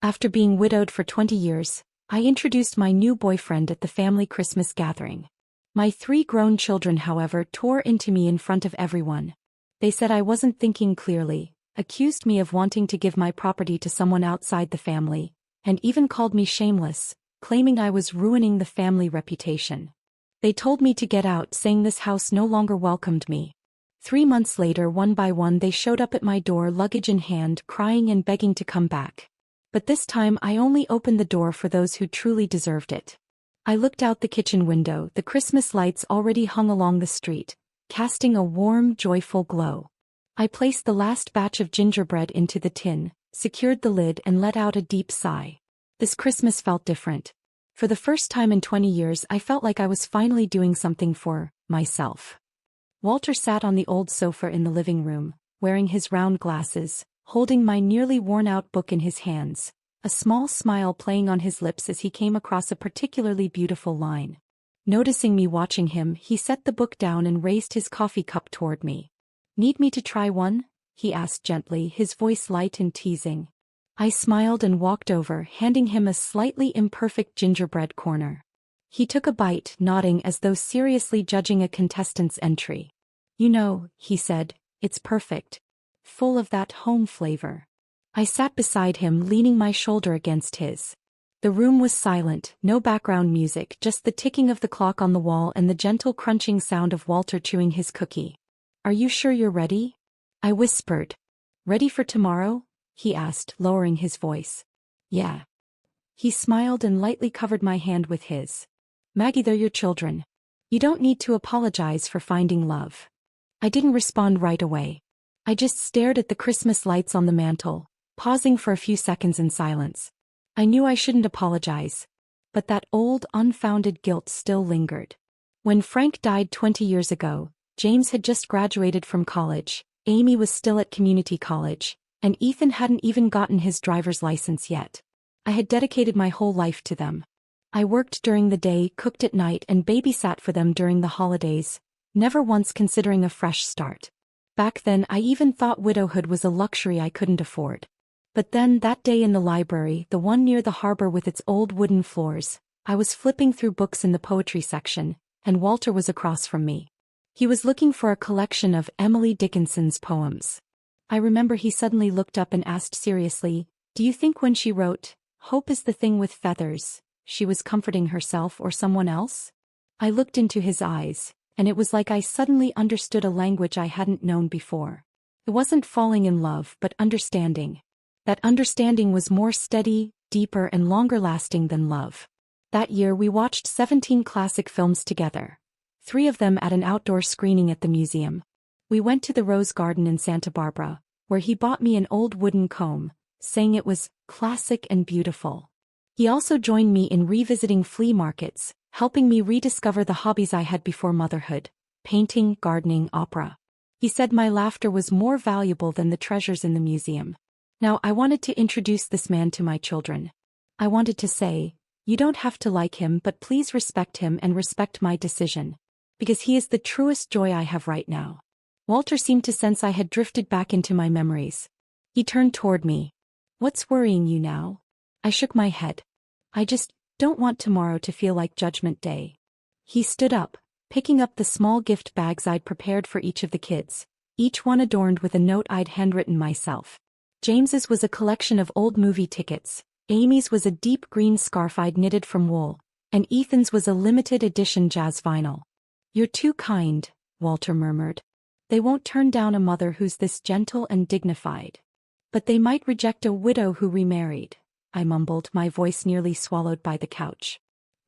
After being widowed for 20 years, I introduced my new boyfriend at the family Christmas gathering. My 3 grown children, however, tore into me in front of everyone. They said I wasn't thinking clearly, accused me of wanting to give my property to someone outside the family, and even called me shameless, claiming I was ruining the family reputation. They told me to get out, saying this house no longer welcomed me. 3 months later, one by one they showed up at my door, luggage in hand, crying and begging to come back. But this time I only opened the door for those who truly deserved it. I looked out the kitchen window, the Christmas lights already hung along the street, casting a warm, joyful glow. I placed the last batch of gingerbread into the tin, secured the lid and let out a deep sigh. This Christmas felt different. For the first time in 20 years I felt like I was finally doing something for myself. Walter sat on the old sofa in the living room, wearing his round glasses, holding my nearly worn-out book in his hands, a small smile playing on his lips as he came across a particularly beautiful line. Noticing me watching him, he set the book down and raised his coffee cup toward me. "Need me to try one?" he asked gently, his voice light and teasing. I smiled and walked over, handing him a slightly imperfect gingerbread corner. He took a bite, nodding as though seriously judging a contestant's entry. "You know," he said, "it's perfect. Full of that home flavor." I sat beside him, leaning my shoulder against his. The room was silent, no background music, just the ticking of the clock on the wall and the gentle crunching sound of Walter chewing his cookie. "Are you sure you're ready?" I whispered. "Ready for tomorrow?" he asked, lowering his voice. "Yeah." He smiled and lightly covered my hand with his. "Maggie, they're your children. You don't need to apologize for finding love." I didn't respond right away. I just stared at the Christmas lights on the mantel, pausing for a few seconds in silence. I knew I shouldn't apologize, but that old, unfounded guilt still lingered. When Frank died 20 years ago, James had just graduated from college, Amy was still at community college, and Ethan hadn't even gotten his driver's license yet. I had dedicated my whole life to them. I worked during the day, cooked at night, and babysat for them during the holidays, never once considering a fresh start. Back then I even thought widowhood was a luxury I couldn't afford. But then, that day in the library, the one near the harbor with its old wooden floors, I was flipping through books in the poetry section, and Walter was across from me. He was looking for a collection of Emily Dickinson's poems. I remember he suddenly looked up and asked seriously, "Do you think when she wrote, 'Hope is the thing with feathers,' she was comforting herself or someone else?" I looked into his eyes, and it was like I suddenly understood a language I hadn't known before. It wasn't falling in love, but understanding. That understanding was more steady, deeper, and longer-lasting than love. That year we watched 17 classic films together, 3 of them at an outdoor screening at the museum. We went to the Rose Garden in Santa Barbara, where he bought me an old wooden comb, saying it was classic and beautiful. He also joined me in revisiting flea markets, helping me rediscover the hobbies I had before motherhood: painting, gardening, opera. He said my laughter was more valuable than the treasures in the museum. Now I wanted to introduce this man to my children. I wanted to say, "You don't have to like him, but please respect him and respect my decision. Because he is the truest joy I have right now." Walter seemed to sense I had drifted back into my memories. He turned toward me. "What's worrying you now?" I shook my head. "I just don't want tomorrow to feel like Judgment Day." He stood up, picking up the small gift bags I'd prepared for each of the kids, each one adorned with a note I'd handwritten myself. James's was a collection of old movie tickets, Amy's was a deep green scarf I'd knitted from wool, and Ethan's was a limited edition jazz vinyl. "You're too kind," Walter murmured. "They won't turn down a mother who's this gentle and dignified." "But they might reject a widow who remarried," I mumbled, my voice nearly swallowed by the couch.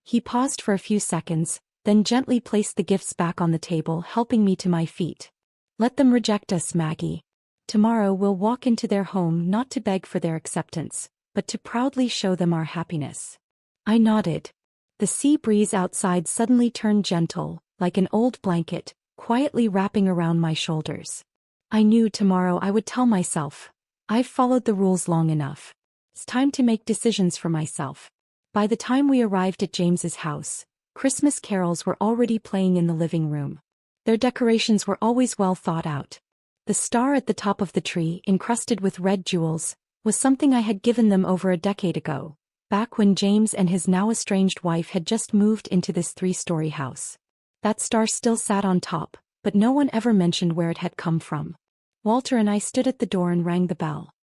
He paused for a few seconds, then gently placed the gifts back on the table, helping me to my feet. "Let them reject us, Maggie. Tomorrow we'll walk into their home not to beg for their acceptance, but to proudly show them our happiness." I nodded. The sea breeze outside suddenly turned gentle, like an old blanket, quietly wrapping around my shoulders. I knew tomorrow I would tell myself, "I've followed the rules long enough. It's time to make decisions for myself." By the time we arrived at James's house, Christmas carols were already playing in the living room. Their decorations were always well thought out. The star at the top of the tree, encrusted with red jewels, was something I had given them over a decade ago, back when James and his now estranged wife had just moved into this 3-story house. That star still sat on top, but no one ever mentioned where it had come from. Walter and I stood at the door and rang the bell.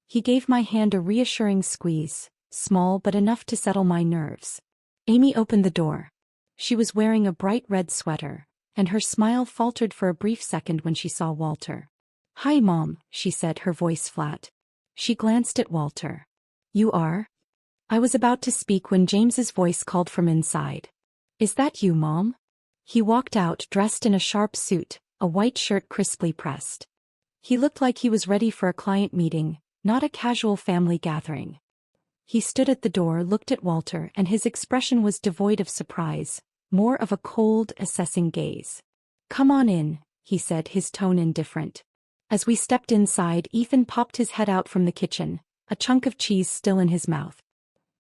He gave my hand a reassuring squeeze, small but enough to settle my nerves. Amy opened the door. She was wearing a bright red sweater, and her smile faltered for a brief second when she saw Walter. "Hi, Mom," she said, her voice flat. She glanced at Walter. "You are?" I was about to speak when James's voice called from inside. "Is that you, Mom?" He walked out dressed in a sharp suit, a white shirt crisply pressed. He looked like he was ready for a client meeting, not a casual family gathering. He stood at the door, looked at Walter, and his expression was devoid of surprise, more of a cold, assessing gaze. "Come on in," he said, his tone indifferent. As we stepped inside, Ethan popped his head out from the kitchen, a chunk of cheese still in his mouth.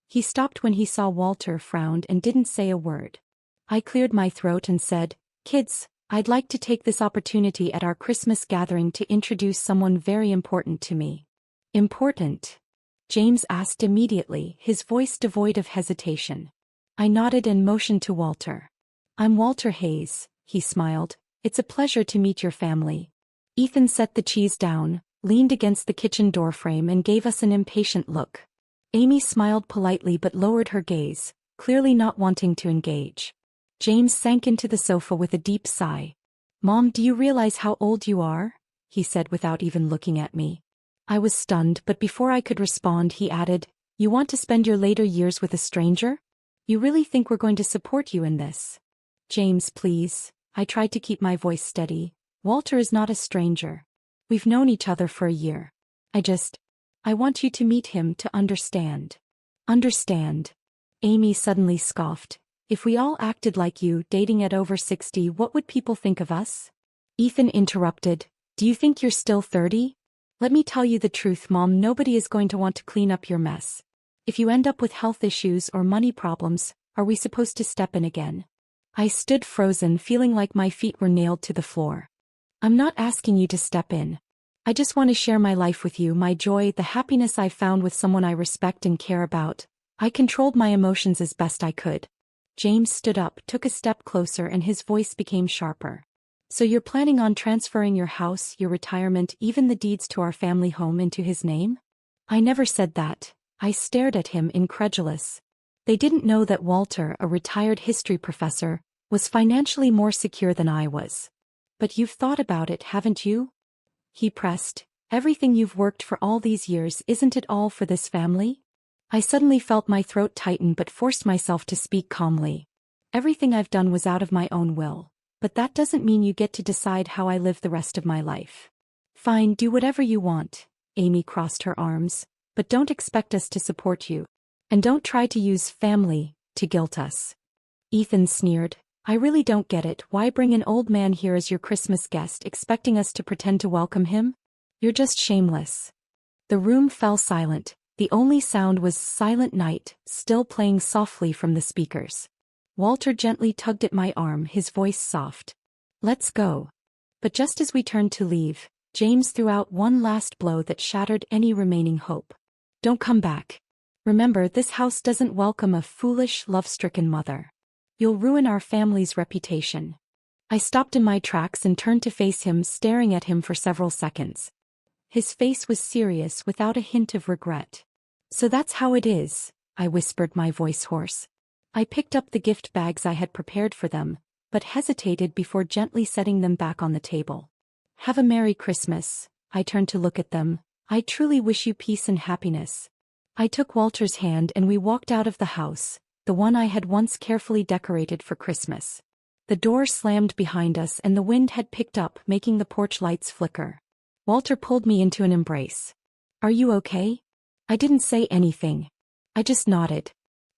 He stopped when he saw Walter, frowned, and didn't say a word. I cleared my throat and said, "Kids, I'd like to take this opportunity at our Christmas gathering to introduce someone very important to me." "Important?" James asked immediately, his voice devoid of hesitation. I nodded and motioned to Walter. "I'm Walter Hayes," he smiled. "It's a pleasure to meet your family." Ethan set the cheese down, leaned against the kitchen doorframe, and gave us an impatient look. Amy smiled politely but lowered her gaze, clearly not wanting to engage. James sank into the sofa with a deep sigh. "Mom, do you realize how old you are?" he said without even looking at me. I was stunned, but before I could respond he added, "You want to spend your later years with a stranger? You really think we're going to support you in this?" "James, please." I tried to keep my voice steady. "Walter is not a stranger. We've known each other for a year. I want you to meet him, to understand." "Understand?" Amy suddenly scoffed. "If we all acted like you, dating at over 60, what would people think of us?" Ethan interrupted. "Do you think you're still 30? Let me tell you the truth, Mom, nobody is going to want to clean up your mess. If you end up with health issues or money problems, are we supposed to step in again?" I stood frozen, feeling like my feet were nailed to the floor. "I'm not asking you to step in. I just want to share my life with you, my joy, the happiness I found with someone I respect and care about." I controlled my emotions as best I could. James stood up, took a step closer, and his voice became sharper. "So you're planning on transferring your house, your retirement, even the deeds to our family home into his name?" "I never said that." I stared at him, incredulous. They didn't know that Walter, a retired history professor, was financially more secure than I was. "But you've thought about it, haven't you?" he pressed. "Everything you've worked for all these years, isn't it all for this family?" I suddenly felt my throat tighten but forced myself to speak calmly. "Everything I've done was out of my own will, but that doesn't mean you get to decide how I live the rest of my life." "Fine, do whatever you want." Amy crossed her arms. "But don't expect us to support you. And don't try to use family to guilt us." Ethan sneered. "I really don't get it. Why bring an old man here as your Christmas guest, expecting us to pretend to welcome him? You're just shameless." The room fell silent. The only sound was Silent Night, still playing softly from the speakers. Walter gently tugged at my arm, his voice soft. "Let's go." But just as we turned to leave, James threw out one last blow that shattered any remaining hope. "Don't come back. Remember, this house doesn't welcome a foolish, love-stricken mother. You'll ruin our family's reputation." I stopped in my tracks and turned to face him, staring at him for several seconds. His face was serious, without a hint of regret. "So that's how it is," I whispered, my voice hoarse. I picked up the gift bags I had prepared for them, but hesitated before gently setting them back on the table. "Have a Merry Christmas." I turned to look at them. "I truly wish you peace and happiness." I took Walter's hand and we walked out of the house, the one I had once carefully decorated for Christmas. The door slammed behind us and the wind had picked up, making the porch lights flicker. Walter pulled me into an embrace. "Are you okay?" I didn't say anything. I just nodded.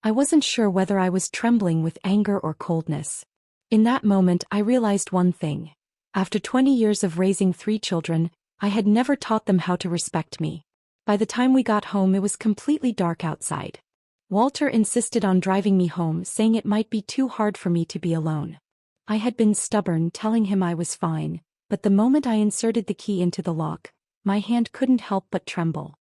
I wasn't sure whether I was trembling with anger or coldness. In that moment I realized one thing. After 20 years of raising 3 children, I had never taught them how to respect me. By the time we got home it was completely dark outside. Walter insisted on driving me home, saying it might be too hard for me to be alone. I had been stubborn, telling him I was fine, but the moment I inserted the key into the lock, my hand couldn't help but tremble.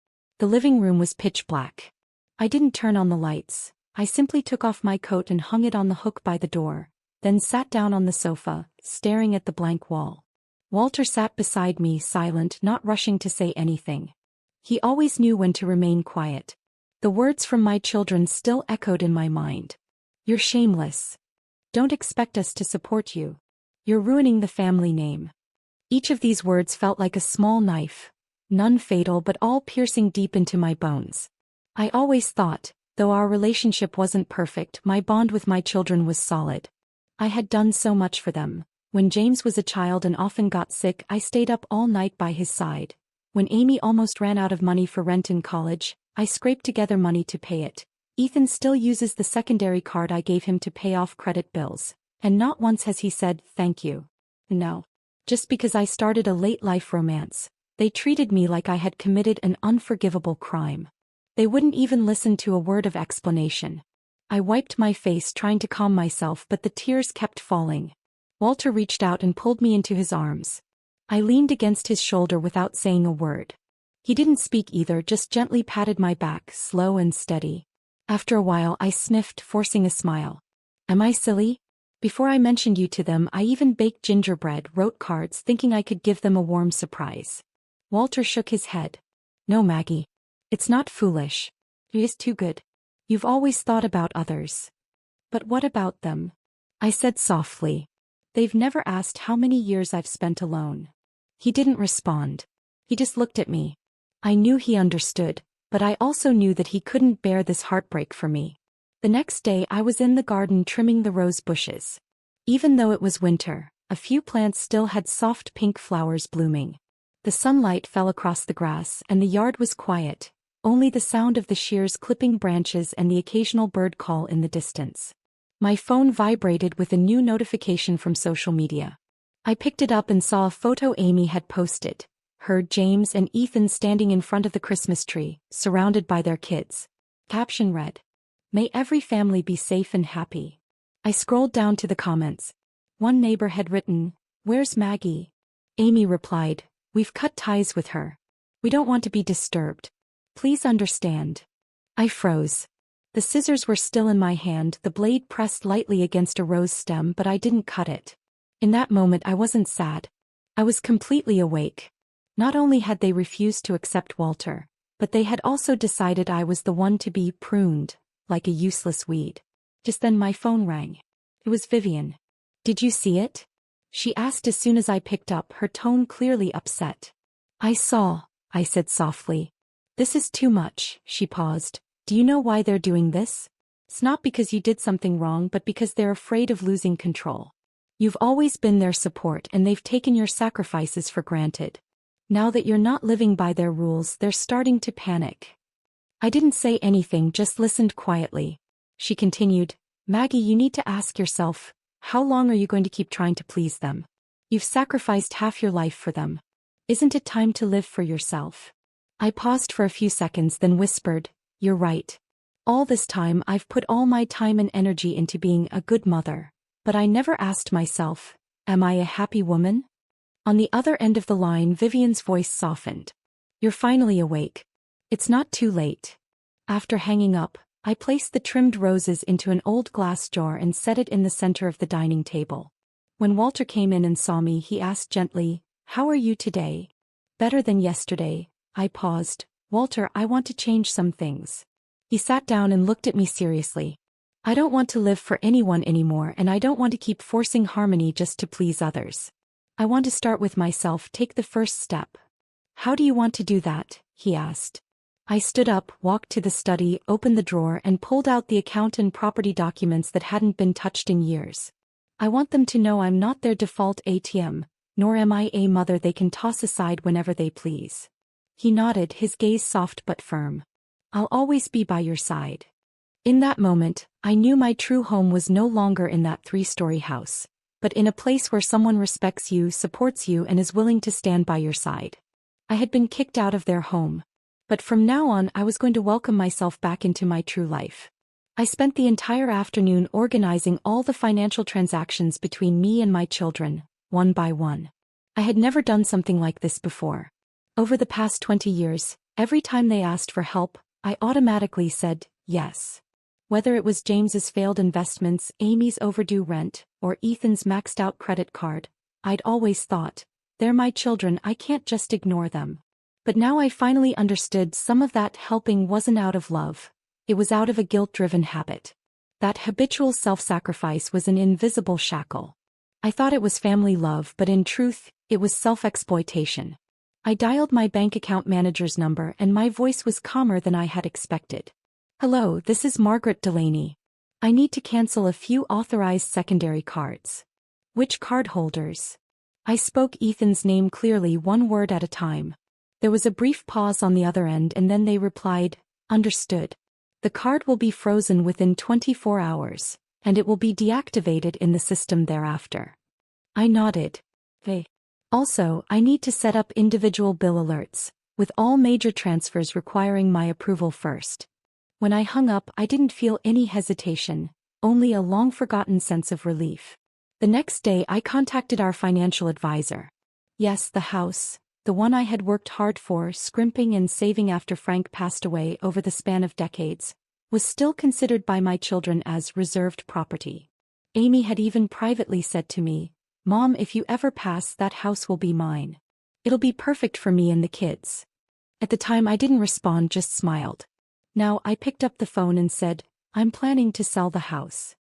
The living room was pitch black. I didn't turn on the lights. I simply took off my coat and hung it on the hook by the door, then sat down on the sofa, staring at the blank wall. Walter sat beside me, silent, not rushing to say anything. He always knew when to remain quiet. The words from my children still echoed in my mind. "You're shameless. Don't expect us to support you. You're ruining the family name." Each of these words felt like a small knife, none fatal but all piercing deep into my bones. I always thought, though our relationship wasn't perfect, my bond with my children was solid. I had done so much for them. When James was a child and often got sick, I stayed up all night by his side. When Amy almost ran out of money for rent in college, I scraped together money to pay it. Ethan still uses the secondary card I gave him to pay off credit bills, and not once has he said, "Thank you." No. Just because I started a late-life romance, they treated me like I had committed an unforgivable crime. They wouldn't even listen to a word of explanation. I wiped my face trying to calm myself, but the tears kept falling. Walter reached out and pulled me into his arms. I leaned against his shoulder without saying a word. He didn't speak either, just gently patted my back, slow and steady. After a while I sniffed, forcing a smile. "Am I silly? Before I mentioned you to them, I even baked gingerbread, wrote cards, thinking I could give them a warm surprise." Walter shook his head. "No, Maggie. It's not foolish. It is too good. You've always thought about others." "But what about them?" I said softly. "They've never asked how many years I've spent alone." He didn't respond. He just looked at me. I knew he understood, but I also knew that he couldn't bear this heartbreak for me. The next day I was in the garden trimming the rose bushes. Even though it was winter, a few plants still had soft pink flowers blooming. The sunlight fell across the grass and the yard was quiet, only the sound of the shears clipping branches and the occasional bird call in the distance. My phone vibrated with a new notification from social media. I picked it up and saw a photo Amy had posted. Her, James and Ethan standing in front of the Christmas tree, surrounded by their kids. Caption read, "May every family be safe and happy." I scrolled down to the comments. One neighbor had written, "Where's Maggie?" Amy replied, "We've cut ties with her. We don't want to be disturbed. Please understand." I froze. The scissors were still in my hand, the blade pressed lightly against a rose stem, but I didn't cut it. In that moment I wasn't sad. I was completely awake. Not only had they refused to accept Walter, but they had also decided I was the one to be pruned, like a useless weed. Just then my phone rang. It was Vivian. "Did you see it?" she asked as soon as I picked up, her tone clearly upset. "I saw," I said softly. "This is too much," she paused. "Do you know why they're doing this? It's not because you did something wrong, but because they're afraid of losing control. You've always been their support and they've taken your sacrifices for granted. Now that you're not living by their rules, they're starting to panic." I didn't say anything, just listened quietly. She continued, "Maggie, you need to ask yourself, how long are you going to keep trying to please them? You've sacrificed half your life for them. Isn't it time to live for yourself?" I paused for a few seconds, then whispered, "You're right. All this time I've put all my time and energy into being a good mother, but I never asked myself, am I a happy woman?" On the other end of the line, Vivian's voice softened. "You're finally awake. It's not too late." After hanging up, I placed the trimmed roses into an old glass jar and set it in the center of the dining table. When Walter came in and saw me, he asked gently, "How are you today?" "Better than yesterday." I paused. "Walter, I want to change some things." He sat down and looked at me seriously. "I don't want to live for anyone anymore, and I don't want to keep forcing harmony just to please others. I want to start with myself, take the first step." "How do you want to do that?" he asked. I stood up, walked to the study, opened the drawer and pulled out the account and property documents that hadn't been touched in years. "I want them to know I'm not their default ATM, nor am I a mother they can toss aside whenever they please." He nodded, his gaze soft but firm. "I'll always be by your side." In that moment, I knew my true home was no longer in that 3-story house, but in a place where someone respects you, supports you, and is willing to stand by your side. I had been kicked out of their home, but from now on I was going to welcome myself back into my true life. I spent the entire afternoon organizing all the financial transactions between me and my children, one by one. I had never done something like this before. Over the past 20 years, Every time they asked for help, I automatically said yes. Whether it was James's failed investments, Amy's overdue rent, or Ethan's maxed out credit card, I'd always thought, they're my children, I can't just ignore them. But now I finally understood some of that helping wasn't out of love. It was out of a guilt-driven habit. That habitual self-sacrifice was an invisible shackle. I thought it was family love, but in truth, it was self-exploitation. I dialed my bank account manager's number and my voice was calmer than I had expected. Hello, this is Margaret Delaney. I need to cancel a few authorized secondary cards. Which cardholders? I spoke Ethan's name clearly, one word at a time. There was a brief pause on the other end and then they replied, understood. The card will be frozen within 24 hours, and it will be deactivated in the system thereafter. I nodded. Hey. Also, I need to set up individual bill alerts, with all major transfers requiring my approval first. When I hung up, I didn't feel any hesitation, only a long-forgotten sense of relief. The next day I contacted our financial advisor. Yes, the house, the one I had worked hard for, scrimping and saving after Frank passed away over the span of decades, was still considered by my children as reserved property. Amy had even privately said to me, Mom, if you ever pass, that house will be mine. It'll be perfect for me and the kids. At the time I didn't respond, just smiled. Now I picked up the phone and said, I'm planning to sell the house.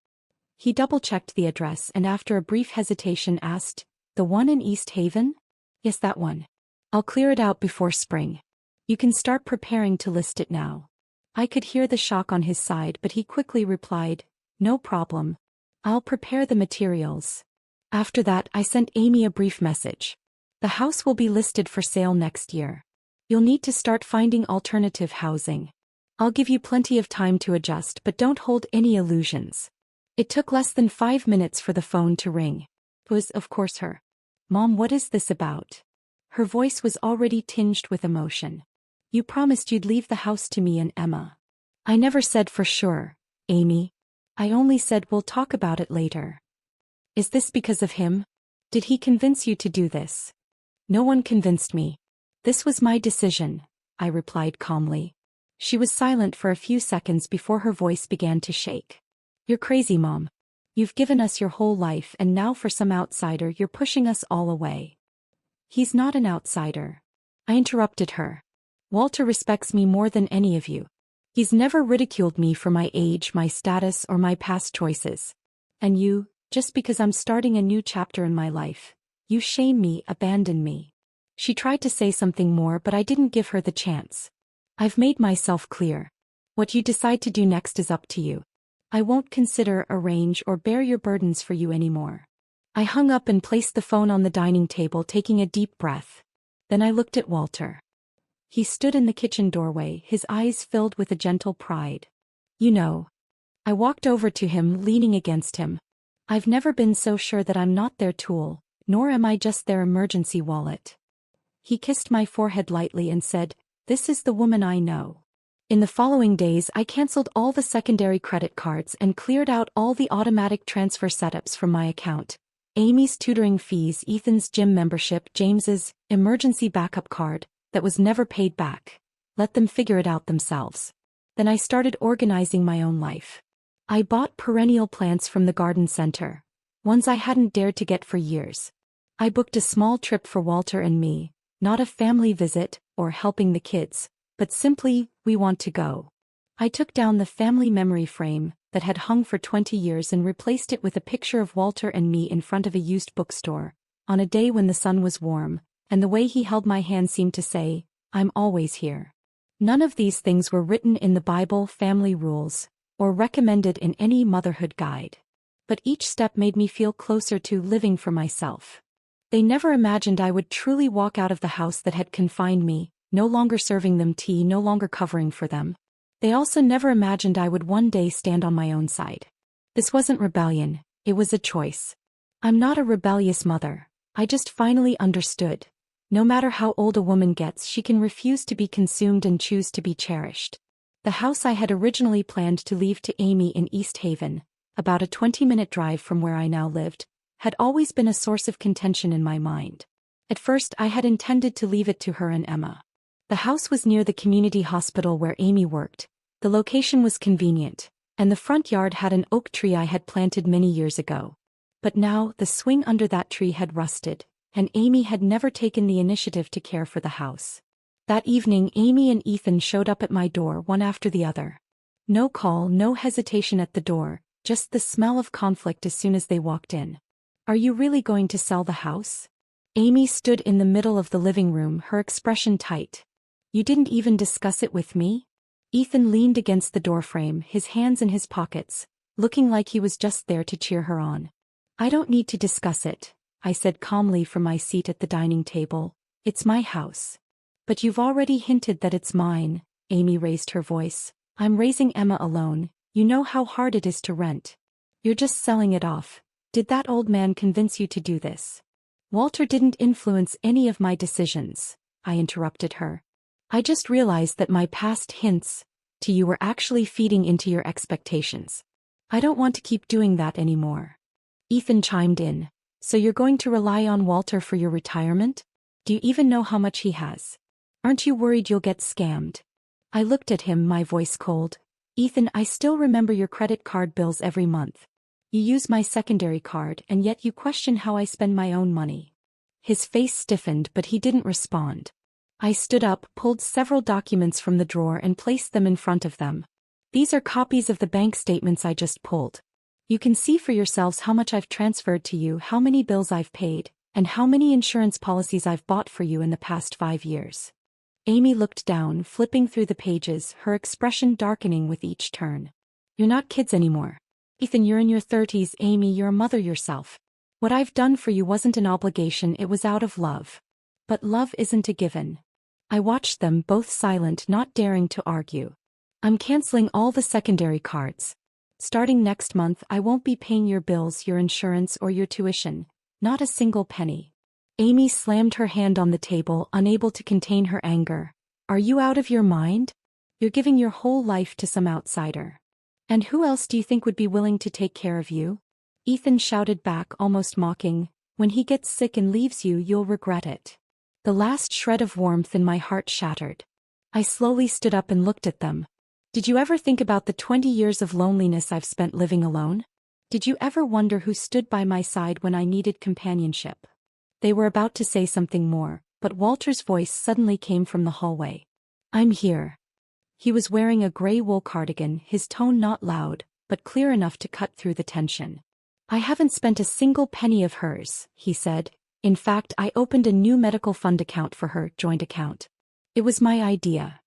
He double-checked the address and after a brief hesitation asked, the one in East Haven? Yes, that one. I'll clear it out before spring. You can start preparing to list it now. I could hear the shock on his side, but he quickly replied, no problem. I'll prepare the materials. After that, I sent Amy a brief message. The house will be listed for sale next year. You'll need to start finding alternative housing. I'll give you plenty of time to adjust, but don't hold any illusions. It took less than 5 minutes for the phone to ring. It was, of course, her. Mom, what is this about? Her voice was already tinged with emotion. You promised you'd leave the house to me and Emma. I never said for sure, Amy. I only said we'll talk about it later. Is this because of him? Did he convince you to do this? No one convinced me. This was my decision, I replied calmly. She was silent for a few seconds before her voice began to shake. You're crazy, Mom. You've given us your whole life and now for some outsider you're pushing us all away. He's not an outsider. I interrupted her. Walter respects me more than any of you. He's never ridiculed me for my age, my status, or my past choices. And you, just because I'm starting a new chapter in my life, you shame me, abandon me. She tried to say something more, but I didn't give her the chance. I've made myself clear. What you decide to do next is up to you. I won't consider, arrange, or bear your burdens for you anymore. I hung up and placed the phone on the dining table, taking a deep breath. Then I looked at Walter. He stood in the kitchen doorway, his eyes filled with a gentle pride. You know. I walked over to him, leaning against him. I've never been so sure that I'm not their tool, nor am I just their emergency wallet. He kissed my forehead lightly and said, This is the woman I know. In the following days I canceled all the secondary credit cards and cleared out all the automatic transfer setups from my account. Amy's tutoring fees, Ethan's gym membership, James's emergency backup card that was never paid back. Let them figure it out themselves. Then I started organizing my own life. I bought perennial plants from the garden center, ones I hadn't dared to get for years. I booked a small trip for Walter and me, not a family visit or helping the kids, but simply, we want to go. I took down the family memory frame that had hung for 20 years and replaced it with a picture of Walter and me in front of a used bookstore, on a day when the sun was warm, and the way he held my hand seemed to say, I'm always here. None of these things were written in the Bible, family rules, or recommended in any motherhood guide. But each step made me feel closer to living for myself. They never imagined I would truly walk out of the house that had confined me, no longer serving them tea, no longer covering for them. They also never imagined I would one day stand on my own side. This wasn't rebellion, it was a choice. I'm not a rebellious mother, I just finally understood. No matter how old a woman gets, she can refuse to be consumed and choose to be cherished. The house I had originally planned to leave to Amy in East Haven, about a 20-minute drive from where I now lived, had always been a source of contention in my mind. At first I had intended to leave it to her and Emma. The house was near the community hospital where Amy worked. The location was convenient, and the front yard had an oak tree I had planted many years ago. But now, the swing under that tree had rusted, and Amy had never taken the initiative to care for the house. That evening, Amy and Ethan showed up at my door one after the other. No call, no hesitation at the door, just the smell of conflict as soon as they walked in. "Are you really going to sell the house?" Amy stood in the middle of the living room, her expression tight. "You didn't even discuss it with me?" Ethan leaned against the doorframe, his hands in his pockets, looking like he was just there to cheer her on. "I don't need to discuss it," I said calmly from my seat at the dining table. "It's my house." "But you've already hinted that it's mine," Amy raised her voice. "I'm raising Emma alone. You know how hard it is to rent. You're just selling it off. Did that old man convince you to do this?" "Walter didn't influence any of my decisions," I interrupted her. "I just realized that my past hints to you were actually feeding into your expectations. I don't want to keep doing that anymore." Ethan chimed in. "So you're going to rely on Walter for your retirement? Do you even know how much he has? Aren't you worried you'll get scammed?" I looked at him, my voice cold. "Ethan, I still remember your credit card bills every month. You use my secondary card, and yet you question how I spend my own money." His face stiffened, but he didn't respond. I stood up, pulled several documents from the drawer and placed them in front of them. "These are copies of the bank statements I just pulled. You can see for yourselves how much I've transferred to you, how many bills I've paid, and how many insurance policies I've bought for you in the past 5 years. Amy looked down, flipping through the pages, her expression darkening with each turn. "You're not kids anymore. Ethan, you're in your 30s. Amy, you're a mother yourself. What I've done for you wasn't an obligation, it was out of love. But love isn't a given." I watched them, both silent, not daring to argue. "I'm canceling all the secondary cards. Starting next month, I won't be paying your bills, your insurance, or your tuition. Not a single penny." Amy slammed her hand on the table, unable to contain her anger. "Are you out of your mind? You're giving your whole life to some outsider. And who else do you think would be willing to take care of you?" Ethan shouted back, almost mocking. "When he gets sick and leaves you, you'll regret it." The last shred of warmth in my heart shattered. I slowly stood up and looked at them. "Did you ever think about the 20 years of loneliness I've spent living alone? Did you ever wonder who stood by my side when I needed companionship?" They were about to say something more, but Walter's voice suddenly came from the hallway. "I'm here." He was wearing a gray wool cardigan, his tone not loud, but clear enough to cut through the tension. "I haven't spent a single penny of hers," he said. "In fact, I opened a new medical fund account for her, joint account. It was my idea."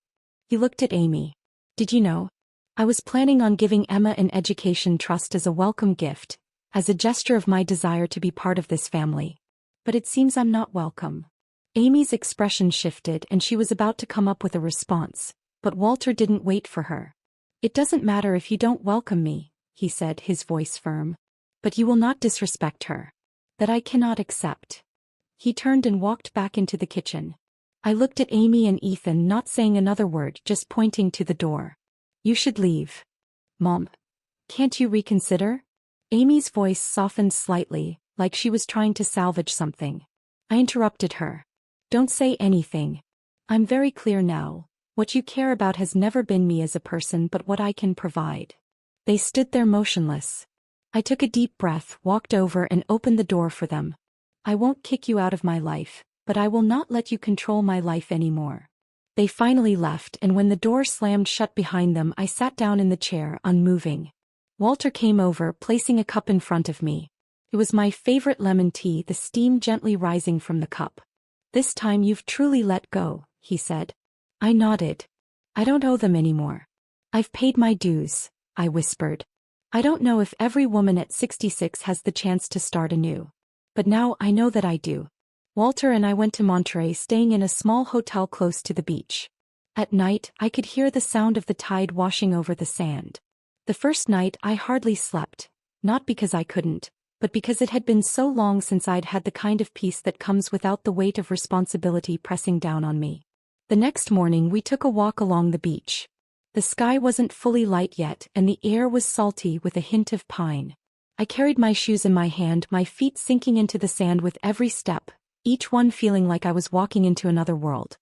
He looked at Amy. "Did you know? I was planning on giving Emma an education trust as a welcome gift, as a gesture of my desire to be part of this family. But it seems I'm not welcome." Amy's expression shifted and she was about to come up with a response, but Walter didn't wait for her. "It doesn't matter if you don't welcome me," he said, his voice firm. "But you will not disrespect her. That I cannot accept." He turned and walked back into the kitchen. I looked at Amy and Ethan, not saying another word, just pointing to the door. "You should leave." "Mom, can't you reconsider?" Amy's voice softened slightly, like she was trying to salvage something. I interrupted her. "Don't say anything. I'm very clear now. What you care about has never been me as a person but what I can provide." They stood there motionless. I took a deep breath, walked over and opened the door for them. "I won't kick you out of my life, but I will not let you control my life anymore." They finally left, and when the door slammed shut behind them, I sat down in the chair, unmoving. Walter came over, placing a cup in front of me. It was my favorite lemon tea, the steam gently rising from the cup. "This time you've truly let go," he said. I nodded. "I don't owe them anymore. I've paid my dues," I whispered. "I don't know if every woman at 66 has the chance to start anew. But now I know that I do." Walter and I went to Monterey, staying in a small hotel close to the beach. At night, I could hear the sound of the tide washing over the sand. The first night I hardly slept, not because I couldn't, but because it had been so long since I'd had the kind of peace that comes without the weight of responsibility pressing down on me. The next morning we took a walk along the beach. The sky wasn't fully light yet, and the air was salty with a hint of pine. I carried my shoes in my hand, my feet sinking into the sand with every step, each one feeling like I was walking into another world.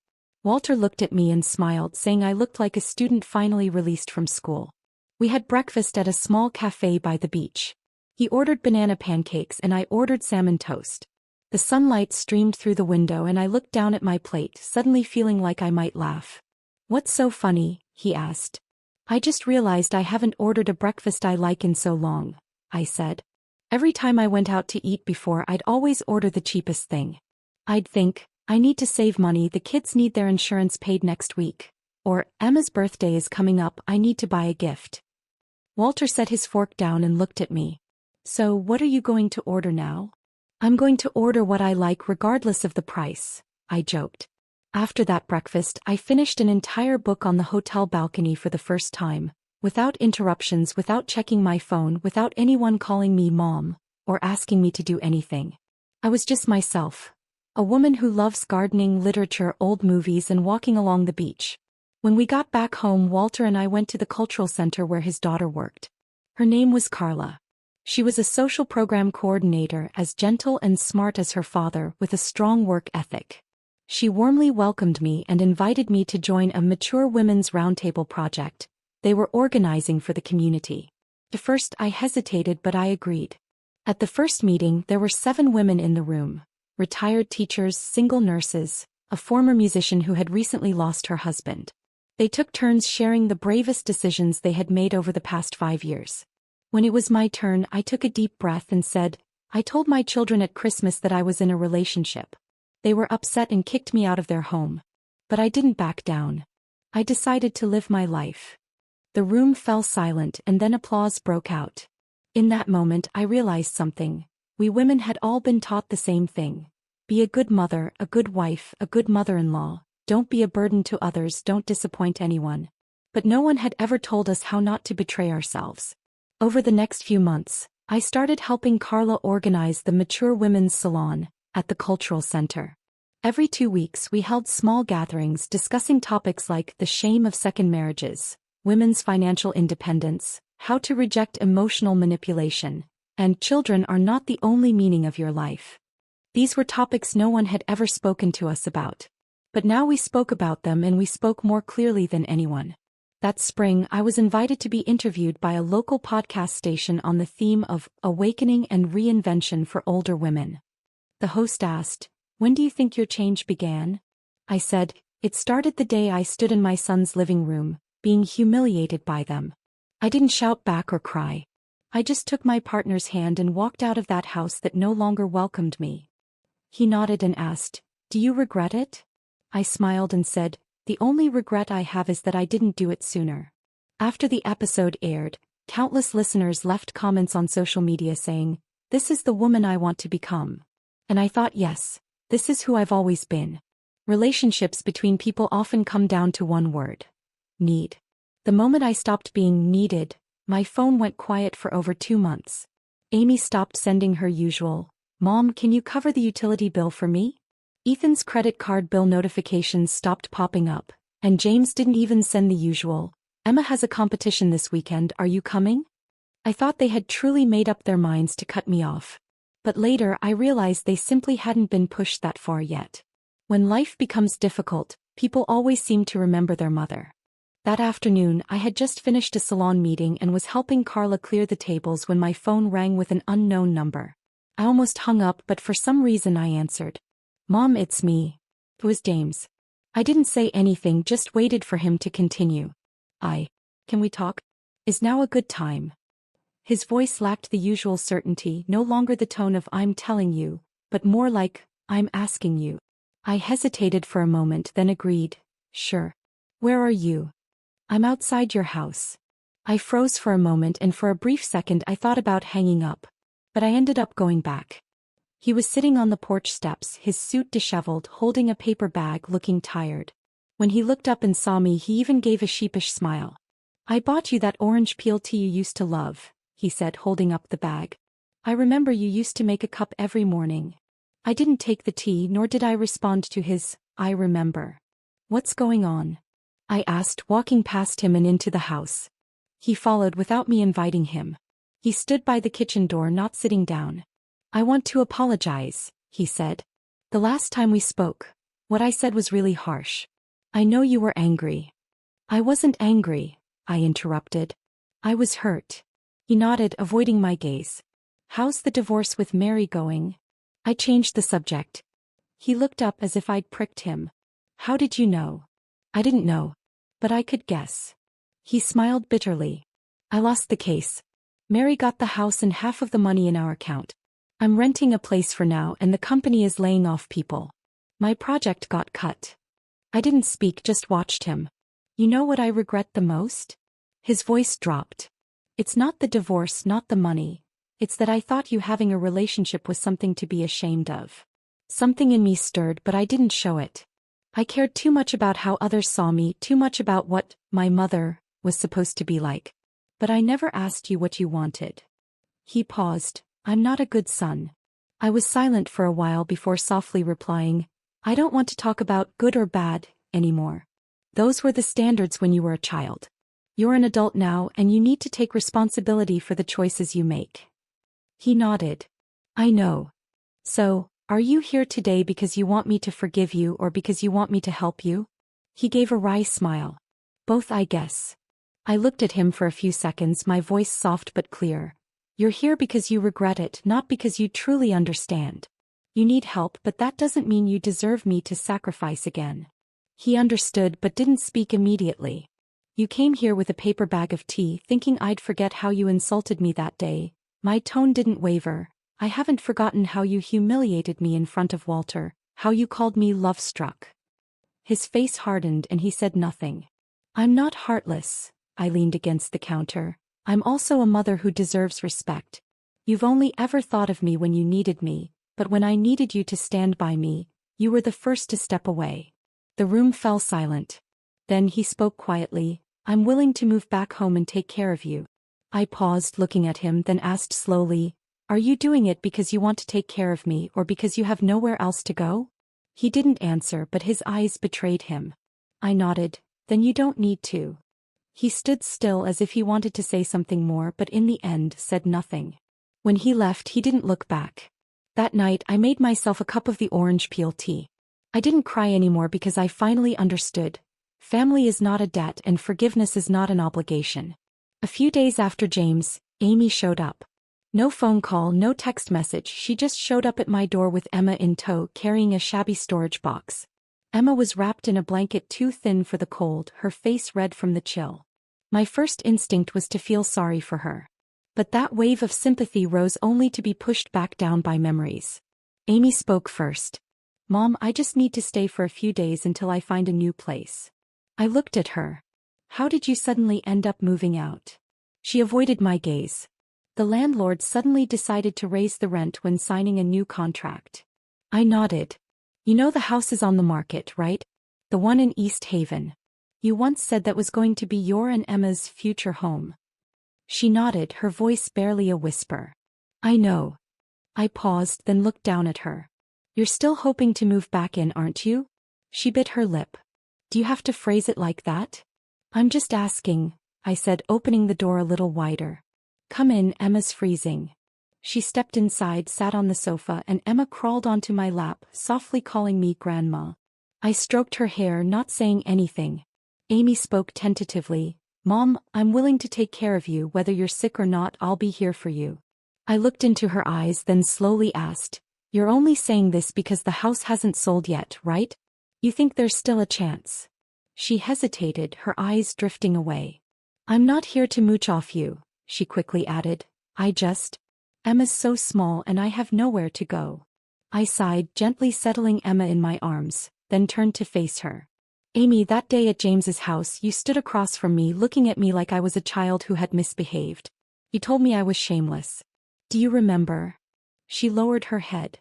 Walter looked at me and smiled, saying I looked like a student finally released from school. We had breakfast at a small cafe by the beach. He ordered banana pancakes and I ordered salmon toast. The sunlight streamed through the window and I looked down at my plate, suddenly feeling like I might laugh. "What's so funny?" he asked. "I just realized I haven't ordered a breakfast I like in so long," I said. Every time I went out to eat before, I'd always order the cheapest thing. I'd think, I need to save money, the kids need their insurance paid next week. Or, Emma's birthday is coming up, I need to buy a gift. Walter set his fork down and looked at me. "So, what are you going to order now?" "I'm going to order what I like regardless of the price," I joked. After that breakfast, I finished an entire book on the hotel balcony for the first time, without interruptions, without checking my phone, without anyone calling me mom, or asking me to do anything. I was just myself. A woman who loves gardening, literature, old movies, and walking along the beach. When we got back home, Walter and I went to the cultural center where his daughter worked. Her name was Carla. She was a social program coordinator, as gentle and smart as her father, with a strong work ethic. She warmly welcomed me and invited me to join a mature women's roundtable project they were organizing for the community. At first I hesitated, but I agreed. At the first meeting, there were 7 women in the room. Retired teachers, single nurses, a former musician who had recently lost her husband. They took turns sharing the bravest decisions they had made over the past 5 years. When it was my turn, I took a deep breath and said, "I told my children at Christmas that I was in a relationship. They were upset and kicked me out of their home. But I didn't back down. I decided to live my life." The room fell silent and then applause broke out. In that moment, I realized something. We women had all been taught the same thing. Be a good mother, a good wife, a good mother-in-law. Don't be a burden to others, don't disappoint anyone. But no one had ever told us how not to betray ourselves. Over the next few months, I started helping Carla organize the Mature Women's Salon at the Cultural Center. Every 2 weeks we held small gatherings discussing topics like the shame of second marriages, women's financial independence, how to reject emotional manipulation, and children are not the only meaning of your life. These were topics no one had ever spoken to us about. But now we spoke about them, and we spoke more clearly than anyone. That spring, I was invited to be interviewed by a local podcast station on the theme of awakening and reinvention for older women. The host asked, "When do you think your change began?" I said, "It started the day I stood in my son's living room, being humiliated by them." I didn't shout back or cry. I just took my partner's hand and walked out of that house that no longer welcomed me. He nodded and asked, "Do you regret it?" I smiled and said, "The only regret I have is that I didn't do it sooner." After the episode aired, countless listeners left comments on social media saying, "This is the woman I want to become." And I thought, yes, this is who I've always been. Relationships between people often come down to one word: need. The moment I stopped being needed, my phone went quiet for over 2 months. Amy stopped sending her usual, "Mom, can you cover the utility bill for me?" Ethan's credit card bill notifications stopped popping up, and James didn't even send the usual, "Emma has a competition this weekend, are you coming?" I thought they had truly made up their minds to cut me off. But later I realized they simply hadn't been pushed that far yet. When life becomes difficult, people always seem to remember their mother. That afternoon, I had just finished a salon meeting and was helping Carla clear the tables when my phone rang with an unknown number. I almost hung up, but for some reason I answered. "Mom, it's me." It was James. I didn't say anything, just waited for him to continue. Can we talk? Is now a good time?" His voice lacked the usual certainty, no longer the tone of "I'm telling you," but more like, "I'm asking you." I hesitated for a moment, then agreed, "Sure. Where are you?" "I'm outside your house." I froze for a moment, and for a brief second I thought about hanging up. But I ended up going back. He was sitting on the porch steps, his suit disheveled, holding a paper bag, looking tired. When he looked up and saw me, he even gave a sheepish smile. "I bought you that orange peel tea you used to love," he said, holding up the bag. "I remember you used to make a cup every morning." I didn't take the tea, nor did I respond to his, "I remember." "What's going on?" I asked, walking past him and into the house. He followed without me inviting him. He stood by the kitchen door, not sitting down. "I want to apologize," he said. "The last time we spoke, what I said was really harsh. I know you were angry. I wasn't angry, I interrupted. I was hurt. He nodded, avoiding my gaze. How's the divorce with Mary going? I changed the subject. He looked up as if I'd pricked him. How did you know? I didn't know. But I could guess. He smiled bitterly. I lost the case. Mary got the house and half of the money in our account. I'm renting a place for now and the company is laying off people. My project got cut. I didn't speak, just watched him. You know what I regret the most? His voice dropped. It's not the divorce, not the money. It's that I thought you having a relationship was something to be ashamed of. Something in me stirred, but I didn't show it. I cared too much about how others saw me, too much about what my mother was supposed to be like. But I never asked you what you wanted. He paused. I'm not a good son. I was silent for a while before softly replying, I don't want to talk about good or bad anymore. Those were the standards when you were a child. You're an adult now and you need to take responsibility for the choices you make. He nodded. I know. So, are you here today because you want me to forgive you or because you want me to help you? He gave a wry smile. Both, I guess. I looked at him for a few seconds, my voice soft but clear. You're here because you regret it, not because you truly understand. You need help, but that doesn't mean you deserve me to sacrifice again. He understood but didn't speak immediately. You came here with a paper bag of tea, thinking I'd forget how you insulted me that day. My tone didn't waver. I haven't forgotten how you humiliated me in front of Walter, how you called me love-struck. His face hardened and he said nothing. I'm not heartless, I leaned against the counter. I'm also a mother who deserves respect. You've only ever thought of me when you needed me, but when I needed you to stand by me, you were the first to step away. The room fell silent. Then he spoke quietly, I'm willing to move back home and take care of you. I paused, looking at him, then asked slowly, are you doing it because you want to take care of me or because you have nowhere else to go? He didn't answer, but his eyes betrayed him. I nodded, then you don't need to. He stood still as if he wanted to say something more, but in the end said nothing. When he left, he didn't look back. That night, I made myself a cup of the orange peel tea. I didn't cry anymore because I finally understood. Family is not a debt and forgiveness is not an obligation. A few days after James, Amy showed up. No phone call, no text message, she just showed up at my door with Emma in tow, carrying a shabby storage box. Emma was wrapped in a blanket too thin for the cold, her face red from the chill. My first instinct was to feel sorry for her. But that wave of sympathy rose only to be pushed back down by memories. Amy spoke first. Mom, I just need to stay for a few days until I find a new place. I looked at her. How did you suddenly end up moving out? She avoided my gaze. The landlord suddenly decided to raise the rent when signing a new contract. I nodded. You know the house is on the market, right? The one in East Haven. You once said that was going to be your and Emma's future home. She nodded, her voice barely a whisper. I know. I paused, then looked down at her. You're still hoping to move back in, aren't you? She bit her lip. Do you have to phrase it like that? I'm just asking, I said, opening the door a little wider. Come in, Emma's freezing. She stepped inside, sat on the sofa, and Emma crawled onto my lap, softly calling me Grandma. I stroked her hair, not saying anything. Amy spoke tentatively. Mom, I'm willing to take care of you, whether you're sick or not, I'll be here for you. I looked into her eyes, then slowly asked, You're only saying this because the house hasn't sold yet, right? You think there's still a chance? She hesitated, her eyes drifting away. I'm not here to mooch off you, she quickly added. Emma's so small and I have nowhere to go. I sighed, gently settling Emma in my arms, then turned to face her. Amy, that day at James's house, you stood across from me looking at me like I was a child who had misbehaved. You told me I was shameless. Do you remember? She lowered her head.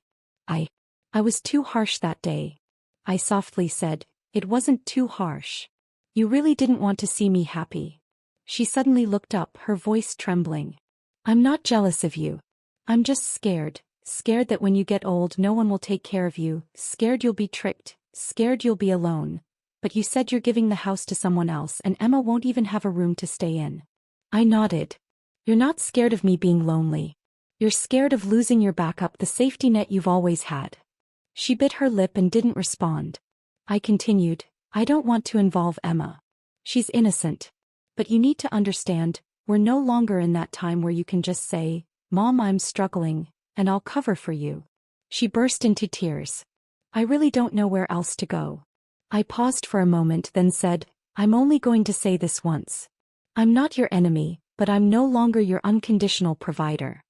I was too harsh that day. I softly said, It wasn't too harsh. You really didn't want to see me happy. She suddenly looked up, her voice trembling. I'm not jealous of you. I'm just scared that when you get old no one will take care of you, scared you'll be tricked, scared you'll be alone. But you said you're giving the house to someone else and Emma won't even have a room to stay in. I nodded. You're not scared of me being lonely. You're scared of losing your backup, the safety net you've always had. She bit her lip and didn't respond. I continued, I don't want to involve Emma. She's innocent. But you need to understand, we're no longer in that time where you can just say, Mom, I'm struggling, and I'll cover for you. She burst into tears. I really don't know where else to go. I paused for a moment, then said, I'm only going to say this once. I'm not your enemy, but I'm no longer your unconditional provider.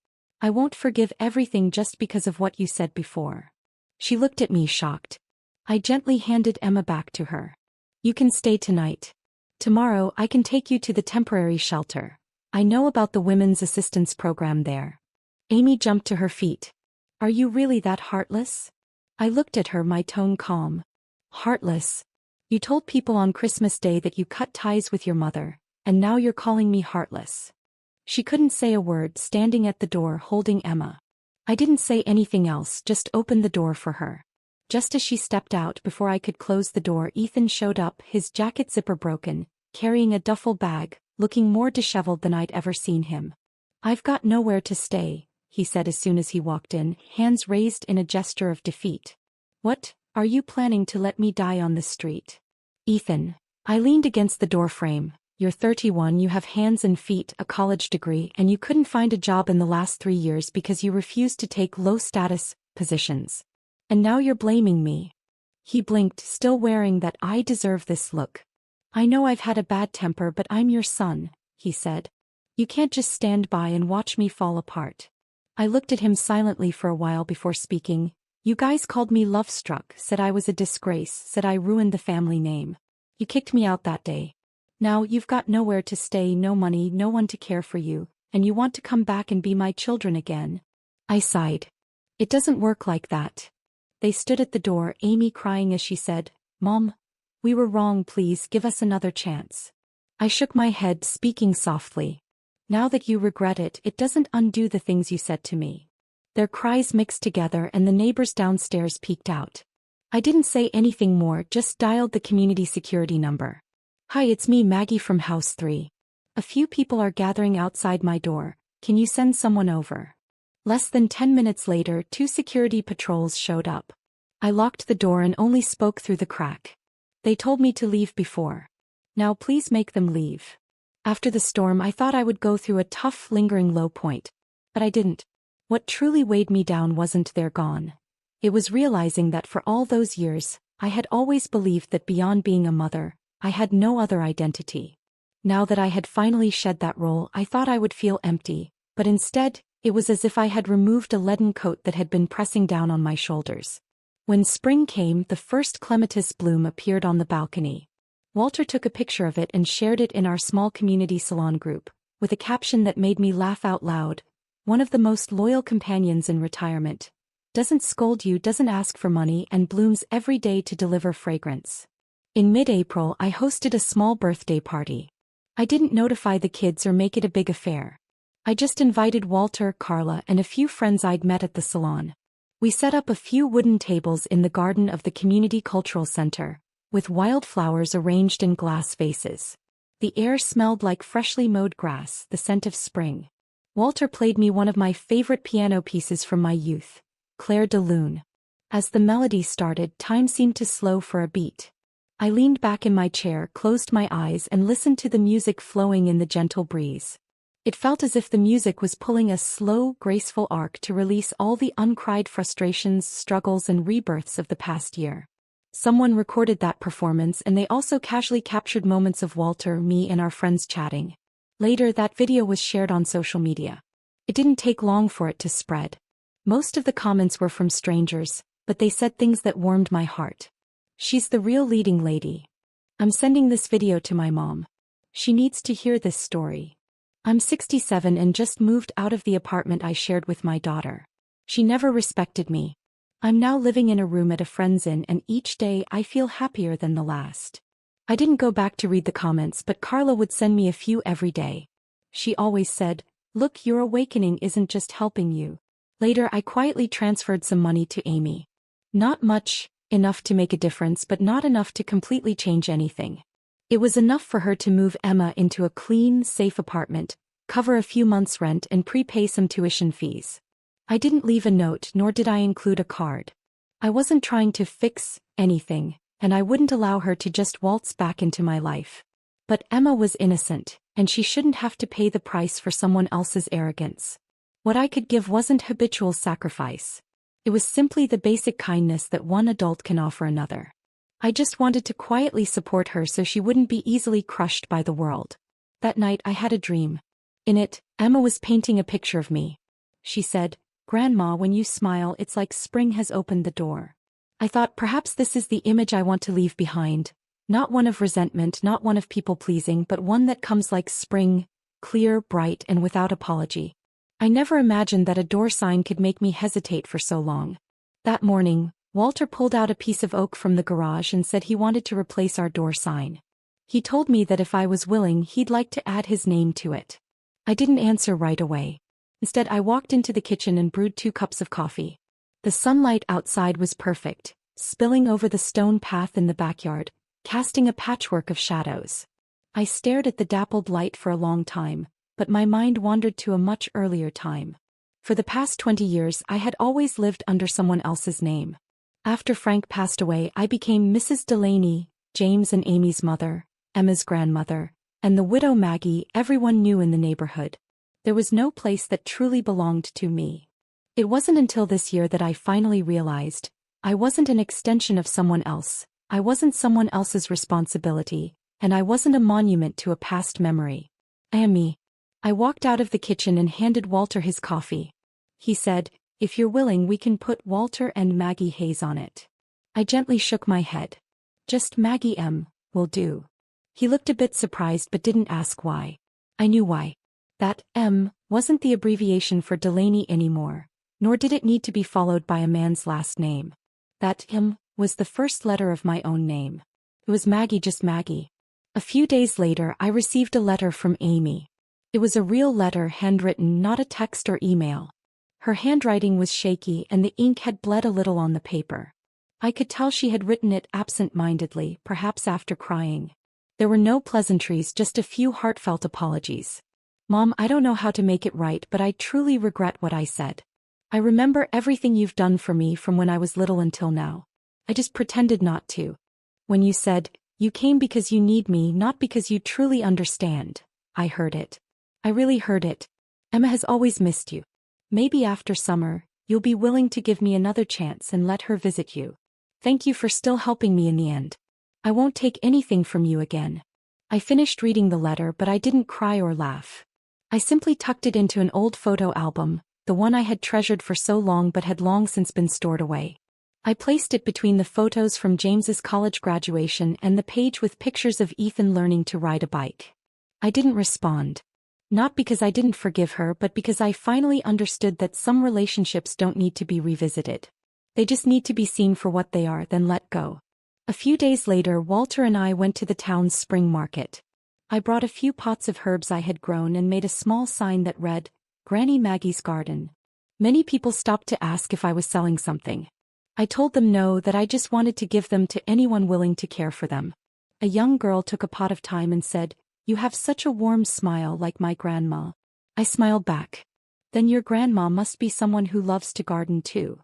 I won't forgive everything just because of what you said before. She looked at me shocked. I gently handed Emma back to her. You can stay tonight. Tomorrow I can take you to the temporary shelter. I know about the women's assistance program there. Amy jumped to her feet. Are you really that heartless? I looked at her, my tone calm. Heartless? You told people on Christmas Day that you cut ties with your mother, and now you're calling me heartless. She couldn't say a word, standing at the door holding Emma. I didn't say anything else, just opened the door for her. Just as she stepped out, before I could close the door, Ethan showed up, his jacket zipper broken, carrying a duffel bag, looking more disheveled than I'd ever seen him. I've got nowhere to stay, he said as soon as he walked in, hands raised in a gesture of defeat. What, are you planning to let me die on the street? Ethan. I leaned against the door frame. You're 31, you have hands and feet, a college degree, and you couldn't find a job in the last 3 years because you refused to take low-status positions. And now you're blaming me. He blinked, still wearing that I deserve this look. I know I've had a bad temper, but I'm your son, he said. You can't just stand by and watch me fall apart. I looked at him silently for a while before speaking. You guys called me love-struck, said I was a disgrace, said I ruined the family name. You kicked me out that day. Now you've got nowhere to stay, no money, no one to care for you, and you want to come back and be my children again. I sighed. It doesn't work like that. They stood at the door, Amy crying as she said, Mom, we were wrong, please give us another chance. I shook my head, speaking softly. Now that you regret it, it doesn't undo the things you said to me. Their cries mixed together and the neighbors downstairs peeked out. I didn't say anything more, just dialed the community security number. Hi, it's me, Maggie from House 3. A few people are gathering outside my door. Can you send someone over? Less than 10 minutes later, 2 security patrols showed up. I locked the door and only spoke through the crack. They told me to leave before. Now please make them leave. After the storm, I thought I would go through a tough, lingering low point. But I didn't. What truly weighed me down wasn't they're gone. It was realizing that for all those years, I had always believed that beyond being a mother, I had no other identity. Now that I had finally shed that role, I thought I would feel empty, but instead, it was as if I had removed a leaden coat that had been pressing down on my shoulders. When spring came, the first clematis bloom appeared on the balcony. Walter took a picture of it and shared it in our small community salon group, with a caption that made me laugh out loud. One of the most loyal companions in retirement. Doesn't scold you, doesn't ask for money, and blooms every day to deliver fragrance. In mid-April, I hosted a small birthday party. I didn't notify the kids or make it a big affair. I just invited Walter, Carla, and a few friends I'd met at the salon. We set up a few wooden tables in the garden of the Community Cultural Center, with wildflowers arranged in glass vases. The air smelled like freshly mowed grass, the scent of spring. Walter played me one of my favorite piano pieces from my youth, Claire de Lune. As the melody started, time seemed to slow for a beat. I leaned back in my chair, closed my eyes, and listened to the music flowing in the gentle breeze. It felt as if the music was pulling a slow, graceful arc to release all the uncried frustrations, struggles, and rebirths of the past year. Someone recorded that performance, and they also casually captured moments of Walter, me, and our friends chatting. Later, that video was shared on social media. It didn't take long for it to spread. Most of the comments were from strangers, but they said things that warmed my heart. She's the real leading lady. I'm sending this video to my mom. She needs to hear this story. I'm 67 and just moved out of the apartment I shared with my daughter. She never respected me. I'm now living in a room at a friend's inn, and each day I feel happier than the last. I didn't go back to read the comments, but Carla would send me a few every day. She always said, "Look, your awakening isn't just helping you." Later, I quietly transferred some money to Amy. Not much, enough to make a difference, but not enough to completely change anything. It was enough for her to move Emma into a clean, safe apartment, cover a few months' rent, and prepay some tuition fees. I didn't leave a note, nor did I include a card. I wasn't trying to fix anything, and I wouldn't allow her to just waltz back into my life. But Emma was innocent, and she shouldn't have to pay the price for someone else's arrogance. What I could give wasn't habitual sacrifice. It was simply the basic kindness that one adult can offer another. I just wanted to quietly support her so she wouldn't be easily crushed by the world. That night I had a dream. In it, Emma was painting a picture of me. She said, "Grandma, when you smile, it's like spring has opened the door." I thought perhaps this is the image I want to leave behind. Not one of resentment, not one of people-pleasing, but one that comes like spring, clear, bright, and without apology. I never imagined that a door sign could make me hesitate for so long. That morning, Walter pulled out a piece of oak from the garage and said he wanted to replace our door sign. He told me that if I was willing, he'd like to add his name to it. I didn't answer right away. Instead, I walked into the kitchen and brewed 2 cups of coffee. The sunlight outside was perfect, spilling over the stone path in the backyard, casting a patchwork of shadows. I stared at the dappled light for a long time, but my mind wandered to a much earlier time. For the past 20 years I had always lived under someone else's name. After Frank passed away, I became Mrs. Delaney, James and Amy's mother, Emma's grandmother, and the widow Maggie everyone knew in the neighborhood. There was no place that truly belonged to me. It wasn't until this year that I finally realized I wasn't an extension of someone else. I wasn't someone else's responsibility, and I wasn't a monument to a past memory. I am me. I walked out of the kitchen and handed Walter his coffee. He said, "If you're willing, we can put Walter and Maggie Hayes on it." I gently shook my head. "Just Maggie M. will do." He looked a bit surprised but didn't ask why. I knew why. That M wasn't the abbreviation for Delaney anymore, nor did it need to be followed by a man's last name. That M was the first letter of my own name. It was Maggie, just Maggie. A few days later, I received a letter from Amy. It was a real letter, handwritten, not a text or email. Her handwriting was shaky and the ink had bled a little on the paper. I could tell she had written it absent-mindedly, perhaps after crying. There were no pleasantries, just a few heartfelt apologies. "Mom, I don't know how to make it right, but I truly regret what I said. I remember everything you've done for me from when I was little until now. I just pretended not to. When you said, you came because you need me, not because you truly understand, I heard it. I really heard it. Emma has always missed you. Maybe after summer, you'll be willing to give me another chance and let her visit you. Thank you for still helping me in the end. I won't take anything from you again." I finished reading the letter, but I didn't cry or laugh. I simply tucked it into an old photo album, the one I had treasured for so long but had long since been stored away. I placed it between the photos from James's college graduation and the page with pictures of Ethan learning to ride a bike. I didn't respond. Not because I didn't forgive her, but because I finally understood that some relationships don't need to be revisited. They just need to be seen for what they are, then let go. A few days later, Walter and I went to the town's spring market. I brought a few pots of herbs I had grown and made a small sign that read, "Granny Maggie's Garden." Many people stopped to ask if I was selling something. I told them no, that I just wanted to give them to anyone willing to care for them. A young girl took a pot of thyme and said, "You have such a warm smile, like my grandma." I smiled back. "Then your grandma must be someone who loves to garden too."